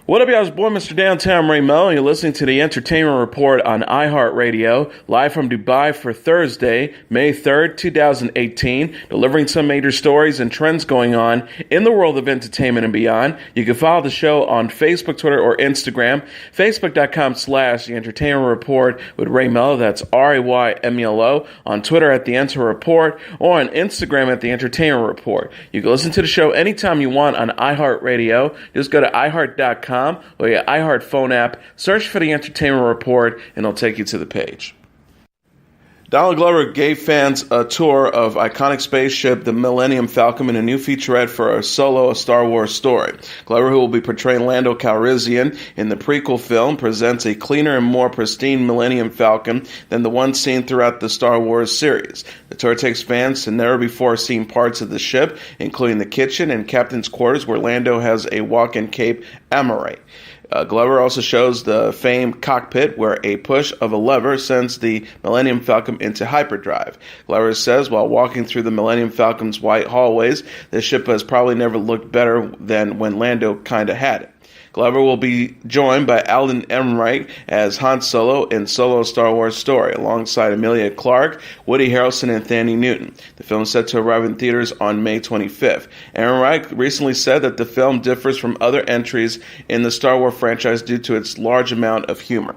What up, y'all? It's boy, Mr. Downtown Ray Melo, and you're listening to the Entertainment Report on iHeartRadio, live from Dubai for Thursday, May 3rd, 2018, delivering some major stories and trends going on in the world of entertainment and beyond. You can follow the show on Facebook, Twitter, or Instagram, facebook.com/The Entertainment Report with Ray Melo, that's RAYMELO, on Twitter at The Enter Report, or on Instagram at The Entertainment Report. You can listen to the show anytime you want on iHeartRadio. Just go to iHeart.com or your iHeart phone app, search for the Entertainment Report, and it'll take you to the page. Donald Glover gave fans a tour of iconic spaceship, the Millennium Falcon, in a new featurette for a Star Wars story. Glover, who will be portraying Lando Calrissian in the prequel film, presents a cleaner and more pristine Millennium Falcon than the one seen throughout the Star Wars series. The tour takes fans to never-before-seen parts of the ship, including the kitchen and captain's quarters, where Lando has a walk-in cape amore. Glover also shows the famed cockpit, where a push of a lever sends the Millennium Falcon into hyperdrive. Glover says while walking through the Millennium Falcon's white hallways, the ship has probably never looked better than when Lando kinda had it. Glover will be joined by Ellen DeGeneres as Han Solo in Solo Star Wars Story, alongside Emilia Clarke, Woody Harrelson, and Thandie Newton. The film is set to arrive in theaters on May 25th. DeGeneres recently said that the film differs from other entries in the Star Wars franchise due to its large amount of humor.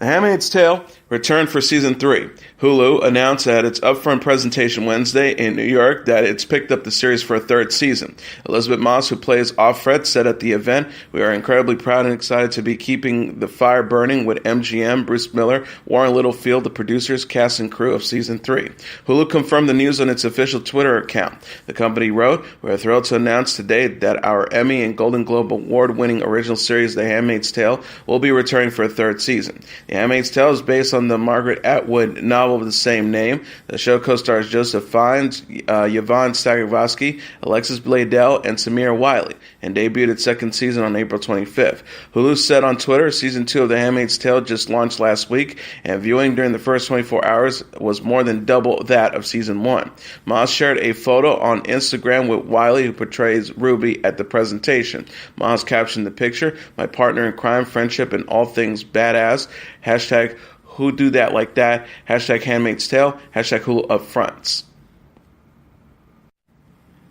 The Handmaid's Tale returned for Season 3. Hulu announced at its upfront presentation Wednesday in New York that it's picked up the series for a third season. Elizabeth Moss, who plays Offred, said at the event, "We are incredibly proud and excited to be keeping the fire burning with MGM, Bruce Miller, Warren Littlefield, the producers, cast, and crew of Season 3. Hulu confirmed the news on its official Twitter account. The company wrote, "We are thrilled to announce today that our Emmy and Golden Globe award-winning original series, The Handmaid's Tale, will be returning for a third season. The Handmaid's Tale is based on the Margaret Atwood novel of the same name. The show co-stars Joseph Fiennes, Yvonne Strahovski, Alexis Bledel, and Samira Wiley, and debuted its second season on April 25th. Hulu said on Twitter, Season 2 of The Handmaid's Tale just launched last week, and viewing during the first 24 hours was more than double that of Season 1. Moss shared a photo on Instagram with Wiley, who portrays Ruby, at the presentation. Moss captioned the picture, "My partner in crime, friendship, and all things badass. Hashtag who do that like that. Hashtag Handmaid's Tale. Hashtag Hulu Upfronts."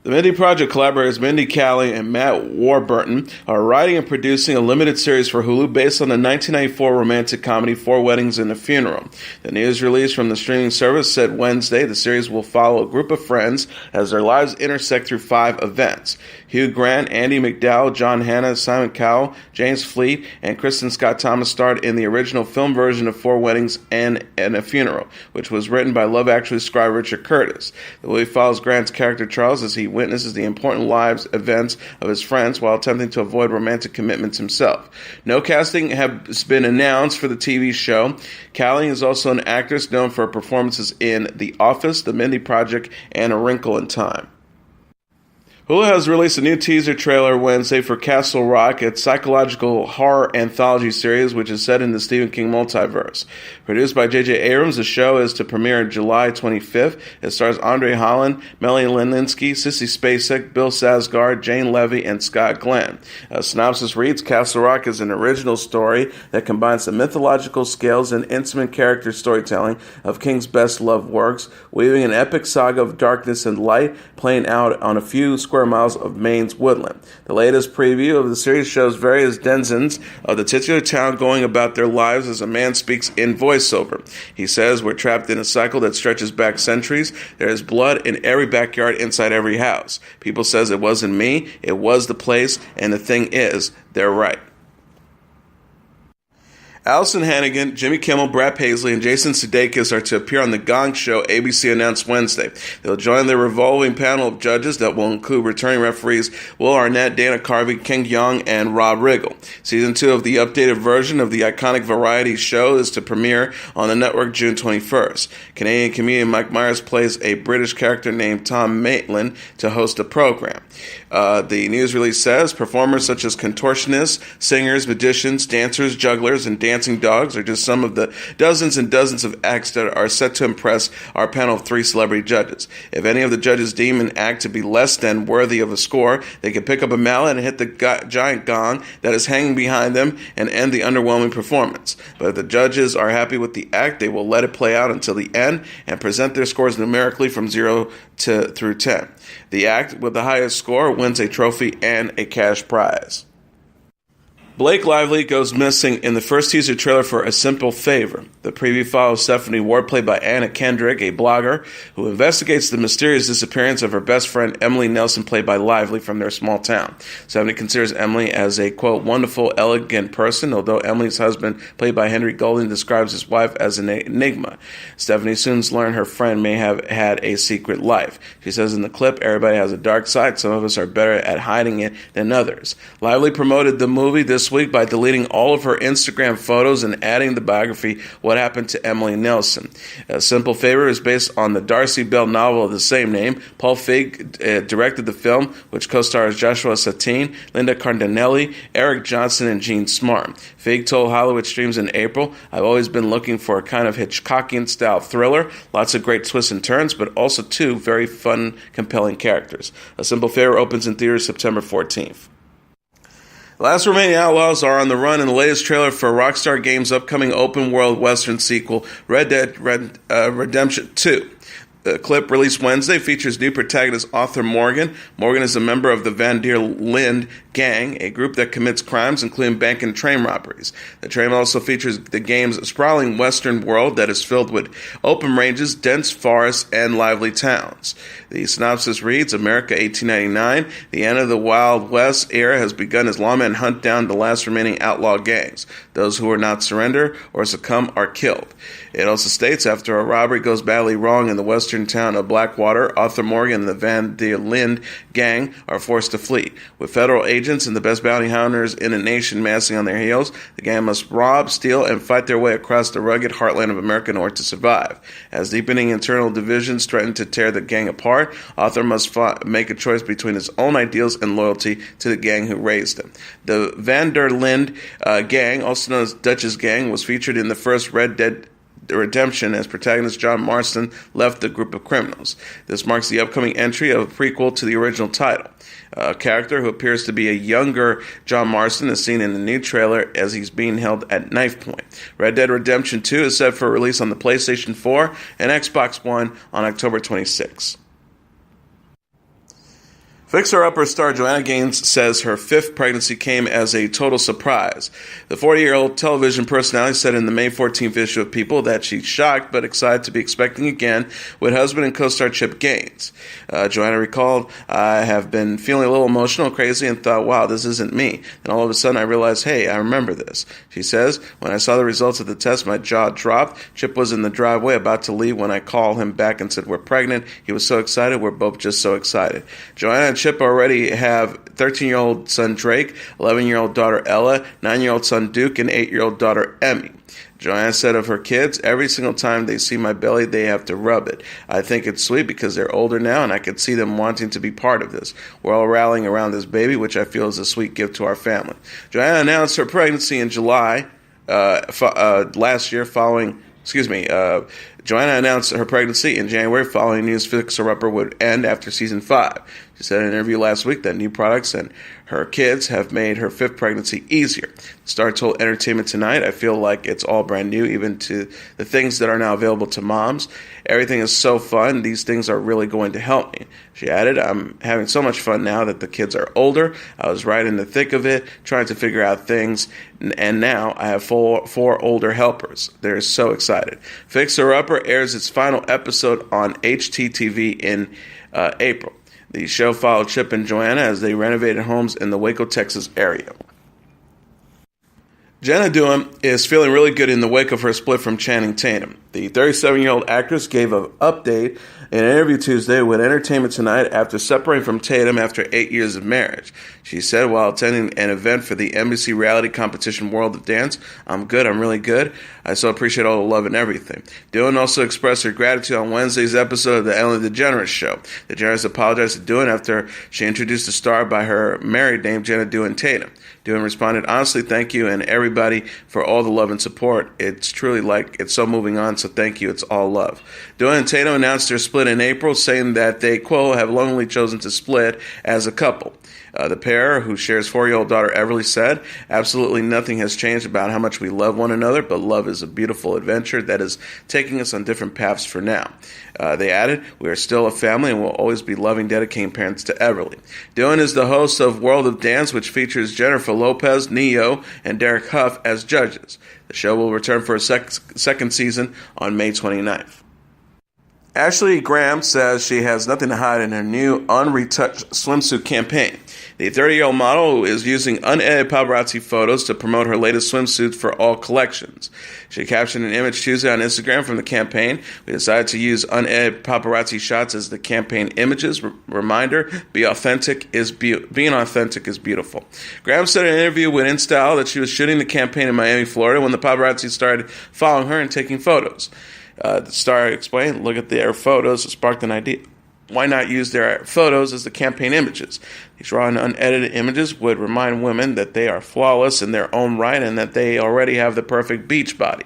The Mindy Project collaborators Mindy Kaling and Matt Warburton are writing and producing a limited series for Hulu based on the 1994 romantic comedy Four Weddings and a Funeral. The news release from the streaming service said Wednesday the series will follow a group of friends as their lives intersect through 5 events. Hugh Grant, Andy McDowell, John Hannah, Simon Cowell, James Fleet, and Kristen Scott Thomas starred in the original film version of Four Weddings and a Funeral, which was written by Love Actually scribe Richard Curtis. The movie follows Grant's character Charles as he witnesses the important lives events of his friends while attempting to avoid romantic commitments himself. No casting has been announced for the TV show. Kaling is also an actress known for her performances in The Office, The Mindy Project, and A Wrinkle in Time. Hulu has released a new teaser trailer Wednesday for Castle Rock, its psychological horror anthology series, which is set in the Stephen King multiverse. Produced by J.J. Abrams, the show is to premiere July 25th. It stars Andre Holland, Melanie Linsky, Sissy Spacek, Bill Skarsgård, Jane Levy, and Scott Glenn. A synopsis reads, Castle Rock is an original story that combines the mythological scales and intimate character storytelling of King's best-loved works, weaving an epic saga of darkness and light, playing out on a few square miles of Maine's woodland. The latest preview of the series shows various denizens of the titular town going about their lives as a man speaks in voiceover. He says, "We're trapped in a cycle that stretches back centuries. There is blood in every backyard, inside every house. People says it wasn't me, it was the place, and the thing is, they're right." Alyson Hannigan, Jimmy Kimmel, Brad Paisley, and Jason Sudeikis are to appear on the Gong Show, ABC announced Wednesday. They'll join the revolving panel of judges that will include returning referees Will Arnett, Dana Carvey, King Young, and Rob Riggle. Season 2 of the updated version of the iconic variety show is to premiere on the network June 21st. Canadian comedian Mike Myers plays a British character named Tom Maitland to host the program. The news release says performers such as contortionists, singers, magicians, dancers, jugglers, and dancers dancing dogs are just some of the dozens and dozens of acts that are set to impress our panel of 3 celebrity judges. If any of the judges deem an act to be less than worthy of a score, they can pick up a mallet and hit the giant gong that is hanging behind them and end the underwhelming performance. But if the judges are happy with the act, they will let it play out until the end and present their scores numerically from 0 through 10. The act with the highest score wins a trophy and a cash prize. Blake Lively goes missing in the first teaser trailer for A Simple Favor. The preview follows Stephanie Ward, played by Anna Kendrick, a blogger who investigates the mysterious disappearance of her best friend Emily Nelson, played by Lively, from their small town. Stephanie considers Emily as a, quote, wonderful, elegant person, although Emily's husband, played by Henry Golding, describes his wife as an enigma. Stephanie soon learns her friend may have had a secret life. She says in the clip, everybody has a dark side. Some of us are better at hiding it than others. Lively promoted the movie this week by deleting all of her Instagram photos and adding the biography, What Happened to Emily Nelson. A Simple Favor is based on the Darcy Bell novel of the same name. Paul Feig directed the film, which co-stars Joshua Satine, Linda Cardinelli, Eric Johnson, and Jean Smart. Feig told Hollywood Streams in April, I've always been looking for a kind of Hitchcockian-style thriller, lots of great twists and turns, but also 2 very fun, compelling characters. A Simple Favor opens in theaters September 14th. The last remaining Outlaws are on the run in the latest trailer for Rockstar Games' upcoming open-world Western sequel, Red Dead Redemption 2. The clip, released Wednesday, features new protagonist Arthur Morgan. Morgan is a member of the Van der Linde Gang, a group that commits crimes, including bank and train robberies. The trailer also features the game's sprawling western world that is filled with open ranges, dense forests, and lively towns. The synopsis reads, America 1899, the end of the Wild West era has begun as lawmen hunt down the last remaining outlaw gangs. Those who will not surrender or succumb are killed. It also states, after a robbery goes badly wrong in the western town of Blackwater, Arthur Morgan and the Van der Linde Gang are forced to flee. With federal agents and the best bounty hunters in the nation massing on their heels, the gang must rob, steal, and fight their way across the rugged heartland of America in order to survive. As deepening internal divisions threaten to tear the gang apart, Arthur must make a choice between his own ideals and loyalty to the gang who raised him. The Van der Linde Gang, also known as Dutch's Gang, was featured in the first Red Dead Redemption as protagonist John Marston left the group of criminals. This marks the upcoming entry of a prequel to the original title. A character who appears to be a younger John Marston is seen in the new trailer as he's being held at knife point. Red Dead Redemption 2 is set for release on the PlayStation 4 and Xbox One on October 26. Fixer-upper star Joanna Gaines says her 5th pregnancy came as a total surprise. The 40-year-old television personality said in the May 14th issue of People that she's shocked but excited to be expecting again with husband and co-star Chip Gaines. Joanna recalled, I have been feeling a little emotional, crazy, and thought, wow, this isn't me. And all of a sudden I realized, hey, I remember this. She says, when I saw the results of the test, my jaw dropped. Chip was in the driveway about to leave when I called him back and said, we're pregnant. He was so excited. We're both just so excited. Joanna and Chip already have 13-year-old son Drake, 11-year-old daughter Ella, 9-year-old son Duke, and 8-year-old daughter Emmy. Joanna said of her kids, every single time they see my belly, they have to rub it. I think it's sweet because they're older now, and I can see them wanting to be part of this. We're all rallying around this baby, which I feel is a sweet gift to our family. Joanna announced her pregnancy in July last year Joanna announced her pregnancy in January following news Fixer-Upper would end after season 5. She said in an interview last week that new products and her kids have made her 5th pregnancy easier. The star told Entertainment Tonight, I feel like it's all brand new, even to the things that are now available to moms. Everything is so fun. These things are really going to help me. She added, I'm having so much fun now that the kids are older. I was right in the thick of it, trying to figure out things, and now I have four older helpers. They're so excited. Fixer-Upper airs its final episode on HTTV in April. The show followed Chip and Joanna as they renovated homes in the Waco, Texas area. Jenna Dewan is feeling really good in the wake of her split from Channing Tatum. The 37-year-old actress gave an update in an interview Tuesday with Entertainment Tonight after separating from Tatum after 8 years of marriage. She said while attending an event for the NBC reality competition World of Dance, I'm good, I'm really good. I so appreciate all the love and everything. Dewan also expressed her gratitude on Wednesday's episode of the Ellen DeGeneres Show. The Jenners apologized to Dewan after she introduced the star by her married name, Jenna Dewan Tatum. Dewan responded, honestly, thank you, and every everybody for all the love and support. It's truly it's so moving on, so thank you. It's all love. Joanna and Tatum announced their split in April, saying that they, quote, have lovingly chosen to split as a couple. The pair, who shares 4-year-old daughter Everly, said, absolutely nothing has changed about how much we love one another, but love is a beautiful adventure that is taking us on different paths for now. They added, we are still a family and will always be loving, dedicating parents to Everly. Dewan is the host of World of Dance, which features Jennifer Lopez, Neo, and Derek Huff as judges. The show will return for a second season on May 29th. Ashley Graham says she has nothing to hide in her new unretouched swimsuit campaign. The 30-year-old model is using unedited paparazzi photos to promote her latest swimsuit for all collections. She captioned an image Tuesday on Instagram from the campaign. We decided to use unedited paparazzi shots as the campaign images. Reminder, being authentic is beautiful. Graham said in an interview with InStyle that she was shooting the campaign in Miami, Florida, when the paparazzi started following her and taking photos. The star explained, look at their photos, it sparked an idea. Why not use their photos as the campaign images? These raw and unedited images would remind women that they are flawless in their own right and that they already have the perfect beach body.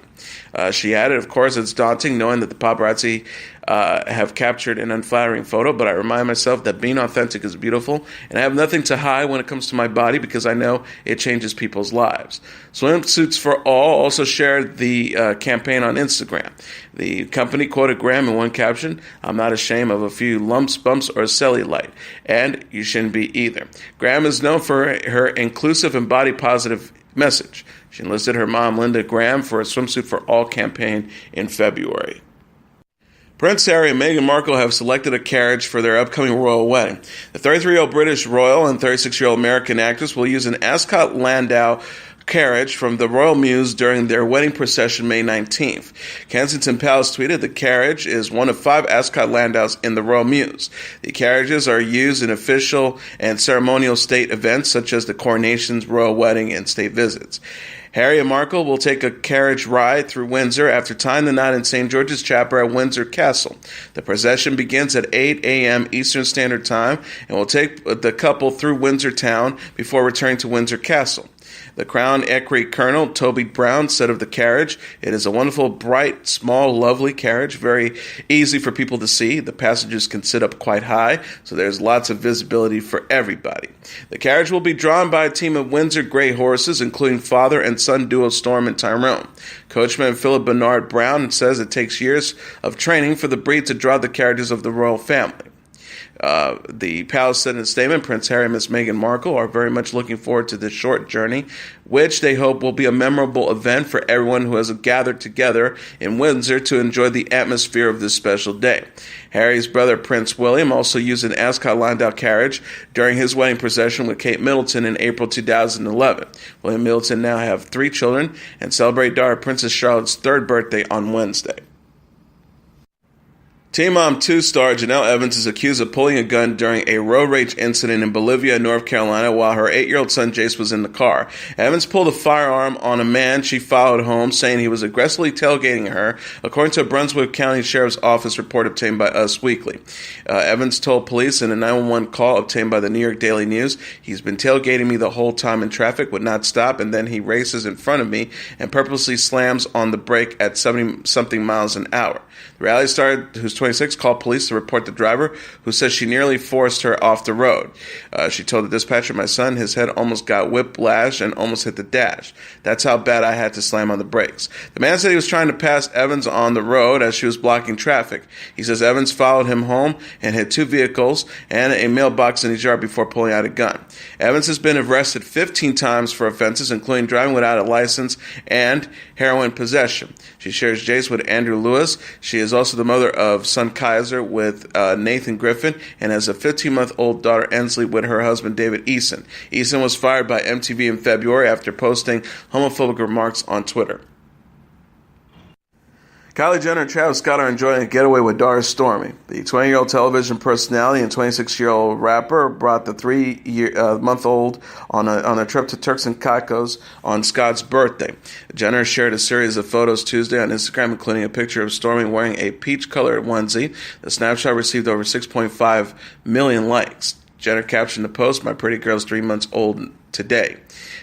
She added, of course, it's daunting knowing that the paparazzi have captured an unflattering photo, but I remind myself that being authentic is beautiful, and I have nothing to hide when it comes to my body because I know it changes people's lives. Swimsuits for All also shared the campaign on Instagram. The company quoted Graham in one caption, I'm not ashamed of a few lumps, bumps, or cellulite, and you shouldn't be either. Graham is known for her inclusive and body-positive message. She enlisted her mom, Linda Graham, for a Swimsuit for All campaign in February. Prince Harry and Meghan Markle have selected a carriage for their upcoming royal wedding. The 33-year-old British royal and 36-year-old American actress will use an Ascot Landau carriage from the Royal Mews during their wedding procession May 19th. Kensington Palace tweeted the carriage is one of 5 Ascot Landaus in the Royal Mews. The carriages are used in official and ceremonial state events such as the coronations, royal wedding, and state visits. Harry and Markle will take a carriage ride through Windsor after tying the knot in St. George's Chapel at Windsor Castle. The procession begins at 8 a.m. Eastern Standard Time and will take the couple through Windsor Town before returning to Windsor Castle. The Crown Equerry Colonel Toby Brown said of the carriage, it is a wonderful, bright, small, lovely carriage, very easy for people to see. The passengers can sit up quite high, so there's lots of visibility for everybody. The carriage will be drawn by a team of Windsor Grey horses, including father and son duo Storm and Tyrone. Coachman Philip Bernard Brown says it takes years of training for the breed to draw the carriages of the royal family. The palace said in a statement, Prince Harry and Miss Meghan Markle are very much looking forward to this short journey, which they hope will be a memorable event for everyone who has gathered together in Windsor to enjoy the atmosphere of this special day. Harry's brother, Prince William, also used an Ascot Landau carriage during his wedding procession with Kate Middleton in April 2011. William Middleton now have 3 children and celebrate daughter Princess Charlotte's 3rd birthday on Wednesday. Teen Mom 2 star Jenelle Evans is accused of pulling a gun during a road rage incident in Bolivia, North Carolina, while her 8-year-old son Jace was in the car. Evans pulled a firearm on a man she followed home, saying he was aggressively tailgating her, according to a Brunswick County Sheriff's Office report obtained by Us Weekly. Evans told police in a 911 call obtained by the New York Daily News, he's been tailgating me the whole time in traffic, would not stop, and then he races in front of me and purposely slams on the brake at 70-something miles an hour. The rally star, who's 26, called police to report the driver, who says she nearly forced her off the road. She told the dispatcher, my son, his head almost got whiplash and almost hit the dash. That's how bad I had to slam on the brakes. The man said he was trying to pass Evans on the road as she was blocking traffic. He says Evans followed him home and hit 2 vehicles and a mailbox in his yard before pulling out a gun. Evans has been arrested 15 times for offenses, including driving without a license and heroin possession. She shares Jace with Andrew Lewis. She is also the mother of son Kaiser with Nathan Griffin and has a 15-month-old daughter Ensley with her husband David Eason. Eason was fired by MTV in February after posting homophobic remarks on Twitter. Kylie Jenner and Travis Scott are enjoying a getaway with daughter Stormi. The 20-year-old television personality and 26-year-old rapper brought the 3-month-old on a trip to Turks and Caicos on Scott's birthday. Jenner shared a series of photos Tuesday on Instagram, including a picture of Stormi wearing a peach-colored onesie. The snapshot received over 6.5 million likes. Jenner captioned the post, "My pretty girl's 3 months old today."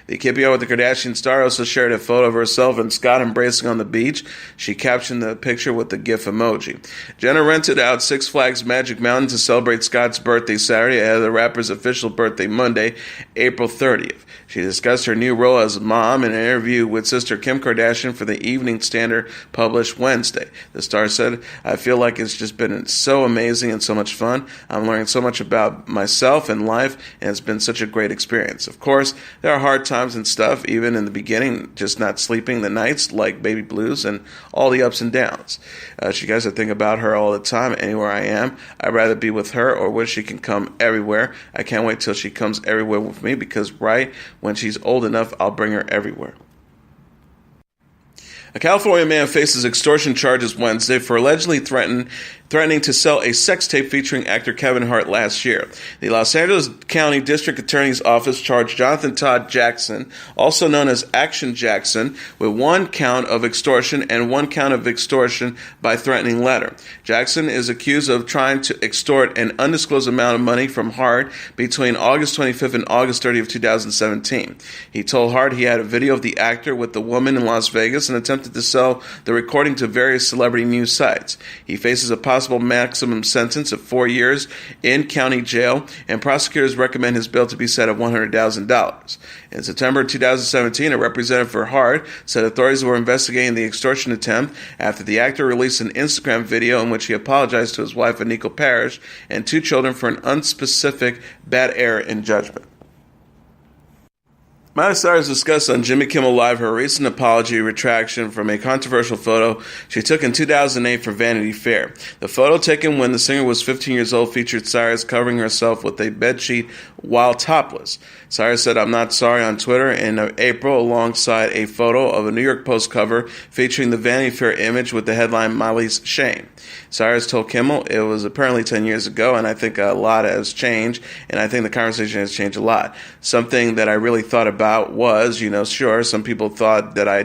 The keeping up with the Kardashian star also shared a photo of herself and Scott embracing on the beach. She captioned the picture with the GIF emoji. Jenner rented out Six Flags Magic Mountain to celebrate Scott's birthday Saturday ahead of the rapper's official birthday Monday, April 30th. She discussed her new role as a mom in an interview with sister Kim Kardashian for the Evening Standard published Wednesday. The star said, "I feel like it's just been so amazing and so much fun. I'm learning so much about myself and life, and it's been such a great experience. Of course, there are hard times and stuff, even in the beginning, just not sleeping the nights like baby blues and all the ups and downs. She goes, I think about her all the time, anywhere I am. I'd rather be with her or wish she can come everywhere. I can't wait till she comes everywhere with me because right when she's old enough, I'll bring her everywhere." A California man faces extortion charges Wednesday for allegedly threatening to sell a sex tape featuring actor Kevin Hart last year. The Los Angeles County District Attorney's Office charged Jonathan Todd Jackson, also known as Action Jackson, with 1 count of extortion and 1 count of extortion by threatening letter. Jackson is accused of trying to extort an undisclosed amount of money from Hart between August 25th and August 30th, 2017. He told Hart he had a video of the actor with the woman in Las Vegas and attempted to sell the recording to various celebrity news sites. He faces a possible maximum sentence of 4 years in county jail, and prosecutors recommend his bail to be set at $100,000. In September 2017, a representative for Hart said authorities were investigating the extortion attempt after the actor released an Instagram video in which he apologized to his wife, Aniko Parrish, and 2 children for an unspecific bad error in judgment. Miley Cyrus discussed on Jimmy Kimmel Live her recent apology retraction from a controversial photo she took in 2008 for Vanity Fair. The photo, taken when the singer was 15 years old, featured Cyrus covering herself with a bedsheet while topless. Cyrus said, "I'm not sorry" on Twitter in April alongside a photo of a New York Post cover featuring the Vanity Fair image with the headline "Miley's Shame." Cyrus told Kimmel, "It was apparently 10 years ago, and I think a lot has changed, and I think the conversation has changed a lot. Something that I really thought about was, sure, some people thought that I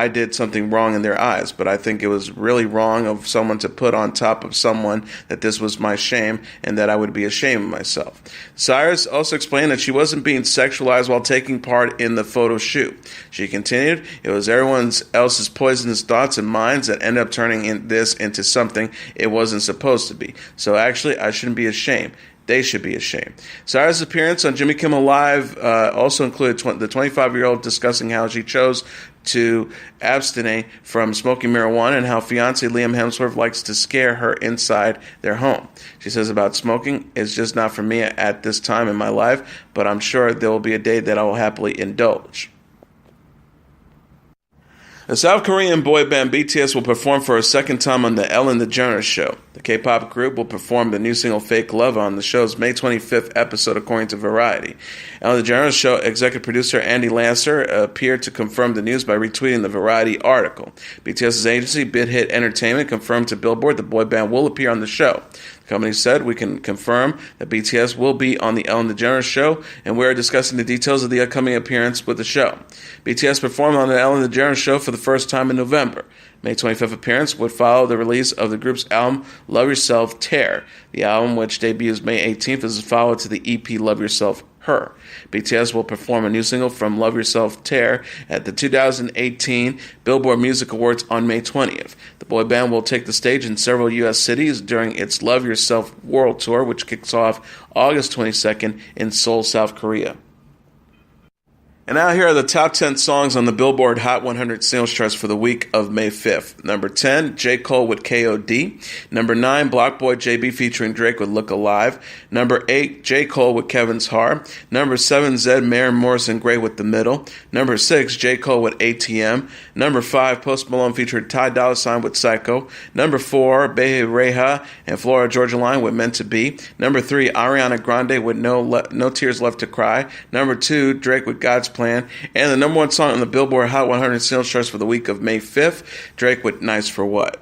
did something wrong in their eyes, but I think it was really wrong of someone to put on top of someone that this was my shame and that I would be ashamed of myself." Cyrus also explained that she wasn't being sexualized while taking part in the photo shoot. She continued, "It was everyone else's poisonous thoughts and minds that ended up turning this into something it wasn't supposed to be. So actually, I shouldn't be ashamed. They should be ashamed." Cyrus' appearance on Jimmy Kimmel Live also included the 25-year-old discussing how she chose to abstain from smoking marijuana and how fiancé Liam Hemsworth likes to scare her inside their home. She says about smoking, "It's just not for me at this time in my life, but I'm sure there will be a day that I will happily indulge." The South Korean boy band BTS will perform for a second time on the Ellen DeGeneres Show. The K-pop group will perform the new single Fake Love on the show's May 25th episode, according to Variety. Ellen DeGeneres Show executive producer Andy Lancer appeared to confirm the news by retweeting the Variety article. BTS's agency, Big Hit Entertainment, confirmed to Billboard the boy band will appear on the show. The company said, "We can confirm that BTS will be on the Ellen DeGeneres Show, and we are discussing the details of the upcoming appearance with the show." BTS performed on the Ellen DeGeneres Show for the first time in November. May 25th appearance would follow the release of the group's album Love Yourself, Tear. The album, which debuts May 18th, is a follow to the EP Love Yourself, Her. BTS will perform a new single from Love Yourself, Tear at the 2018 Billboard Music Awards on May 20th. The boy band will take the stage in several U.S. cities during its Love Yourself World Tour, which kicks off August 22nd in Seoul, South Korea. And now here are the top 10 songs on the Billboard Hot 100 sales charts for the week of May 5th. Number 10, J. Cole with K.O.D. Number 9, Block Boy JB featuring Drake with Look Alive. Number 8, J. Cole with Kevin's Heart. Number 7, Zed, Maren Morrison Gray with The Middle. Number 6, J. Cole with ATM. Number 5, Post Malone featured Ty Dolla $ign with Psycho. Number 4, Behe Reha and Florida Georgia Line with Meant to Be. Number 3, Ariana Grande with No Tears Left to Cry. Number 2, Drake with God's Plan. And the number 1 song on the Billboard Hot 100 sales charts for the week of May 5th, Drake with Nice for What.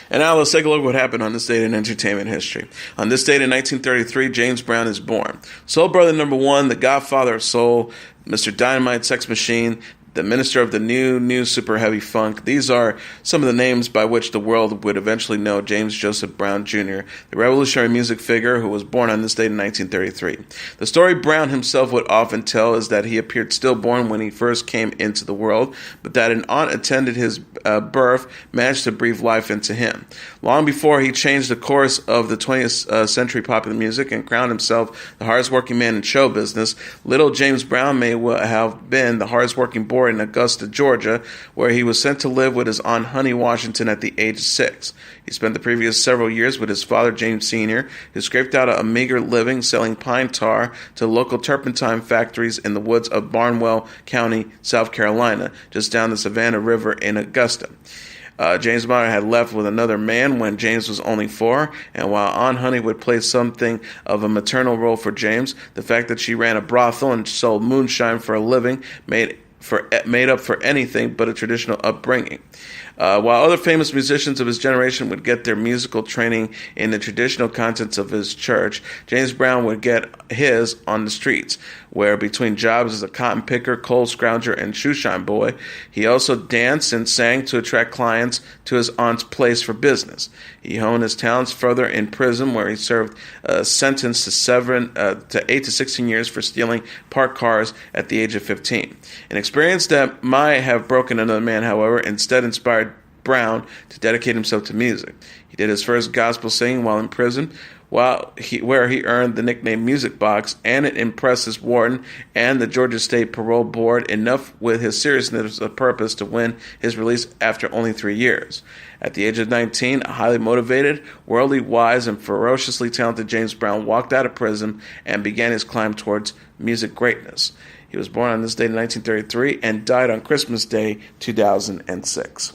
And now let's take a look at what happened on this date in entertainment history. On this date in 1933, James Brown is born. Soul Brother number 1, the godfather of soul, Mr. Dynamite, Sex Machine, the minister of the new super heavy funk. These are some of the names by which the world would eventually know James Joseph Brown Jr., the revolutionary music figure who was born on this date in 1933. The story Brown himself would often tell is that he appeared stillborn when he first came into the world, but that an aunt attended his birth managed to breathe life into him. Long before he changed the course of the 20th century popular music and crowned himself the hardest working man in show business, little James Brown may well have been the hardest working boy in Augusta, Georgia, where he was sent to live with his aunt Honey Washington at the age of 6. He spent the previous several years with his father James Sr., who scraped out a meager living selling pine tar to local turpentine factories in the woods of Barnwell County, South Carolina, just down the Savannah River in Augusta. James' mother had left with another man when James was only 4, and while Aunt Honey would play something of a maternal role for James, the fact that she ran a brothel and sold moonshine for a living made up for anything but a traditional upbringing. While other famous musicians of his generation would get their musical training in the traditional contents of his church, James Brown would get his on the streets, where between jobs as a cotton picker, coal scrounger, and shoeshine boy, he also danced and sang to attract clients to his aunt's place for business. He honed his talents further in prison, where he served a sentence to 8 to 16 years for stealing parked cars at the age of 15. An experience that might have broken another man, however, instead inspired Brown to dedicate himself to music. He did his first gospel singing while in prison, where he earned the nickname Music Box, and it impressed his warden and the Georgia State Parole Board enough with his seriousness of purpose to win his release after only 3 years. At the age of 19, a highly motivated, worldly wise, and ferociously talented James Brown walked out of prison and began his climb towards music greatness. He was born on this date in 1933 and died on Christmas Day, 2006.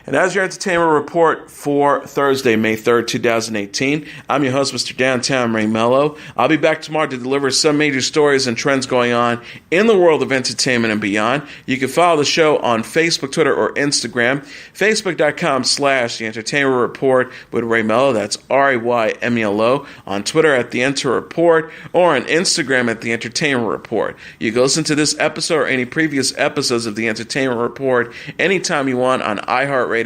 And as your entertainment report for Thursday, May 3rd, 2018, I'm your host, Mr. Downtown Ray Melo. I'll be back tomorrow to deliver some major stories and trends going on in the world of entertainment and beyond. You can follow the show on Facebook, Twitter, or Instagram. Facebook.com/The Entertainment Report with Ray Melo. That's RAYMELO. On Twitter at The Enter Report, or on Instagram at The Entertainment Report. You can listen to this episode or any previous episodes of The Entertainment Report anytime you want on iHeartRadio.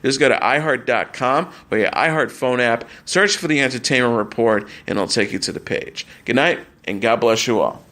Just go to iHeart.com or your iHeart phone app, search for The Entertainment Report, and it'll take you to the page. Good night, and God bless you all.